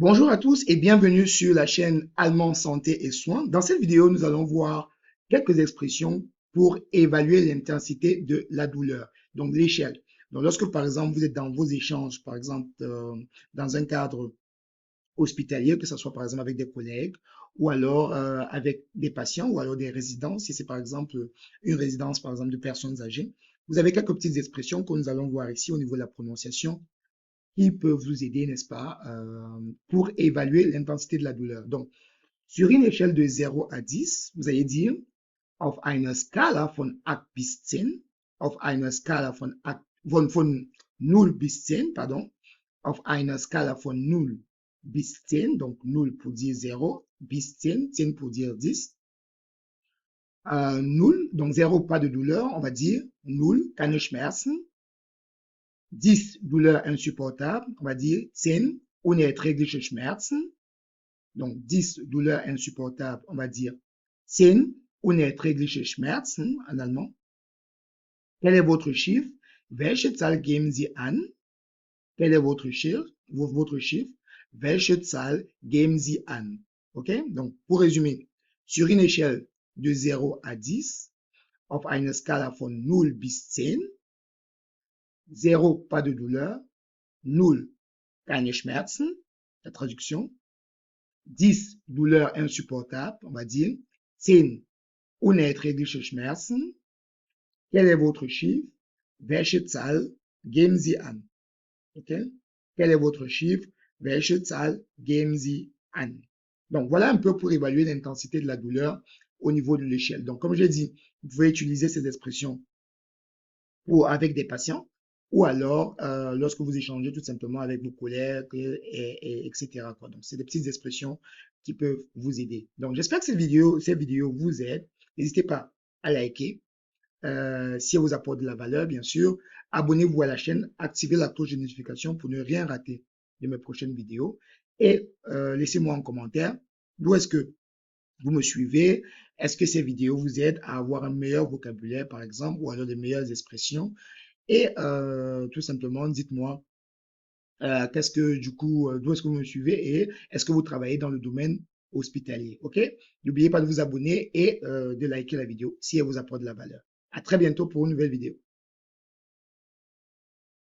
Bonjour à tous et bienvenue sur la chaîne Allemand Santé et Soins. Dans cette vidéo, nous allons voir quelques expressions pour évaluer l'intensité de la douleur, donc l'échelle. Donc lorsque par exemple vous êtes dans vos échanges, par exemple dans un cadre hospitalier, que ce soit par exemple avec des collègues ou alors avec des patients ou alors des résidents, si c'est par exemple une résidence par exemple de personnes âgées, vous avez quelques petites expressions que nous allons voir ici au niveau de la prononciation qui peuvent vous aider, n'est-ce pas, pour évaluer l'intensité de la douleur. Donc, sur une échelle de 0 à 10, vous allez dire, auf einer Skala von 8 bis 10, auf einer Skala von 0 bis 10, pardon, auf einer Skala von 0 bis 10, donc 0 pour dire 0, bis 10, 10 pour dire 10. 0, donc 0, pas de douleur, on va dire 0, keine Schmerzen. 10, douleur insupportable, on va dire 10, unerträgliche Schmerzen. Donc 10, douleur insupportable, on va dire 10, unerträgliche Schmerzen en allemand. Quel est votre chiffre? Welche Zahl geben Sie an? Quel est votre chiffre? Welche Zahl geben Sie an? Ok? Donc, pour résumer, sur une échelle de 0 à 10, auf einer Skala von 0 bis 10, 0, pas de douleur, 0, keine Schmerzen, la traduction. 10, douleur insupportable, on va dire. 10, unerträgliche Schmerzen. Quel est votre chiffre? Welche Zahl geben Sie an? Ok? Quel est votre chiffre? Welche Zahl geben Sie an? Donc, voilà un peu pour évaluer l'intensité de la douleur au niveau de l'échelle. Donc, comme j'ai dit, vous pouvez utiliser ces expressions avec des patients ou alors lorsque vous échangez tout simplement avec vos collègues, etc. quoi. Donc, c'est des petites expressions qui peuvent vous aider. Donc, j'espère que ces vidéos vous aident. N'hésitez pas à liker si elle vous apporte de la valeur, bien sûr. Abonnez-vous à la chaîne, activez la cloche de notification pour ne rien rater de mes prochaines vidéos. Et laissez-moi en commentaire d'où est-ce que vous me suivez. Est-ce que ces vidéos vous aident à avoir un meilleur vocabulaire, par exemple, ou alors des meilleures expressions? Et tout simplement, dites-moi qu'est-ce que du coup, d'où est-ce que vous me suivez et est-ce que vous travaillez dans le domaine hospitalier, ok? N'oubliez pas de vous abonner et de liker la vidéo si elle vous apporte de la valeur. À très bientôt pour une nouvelle vidéo.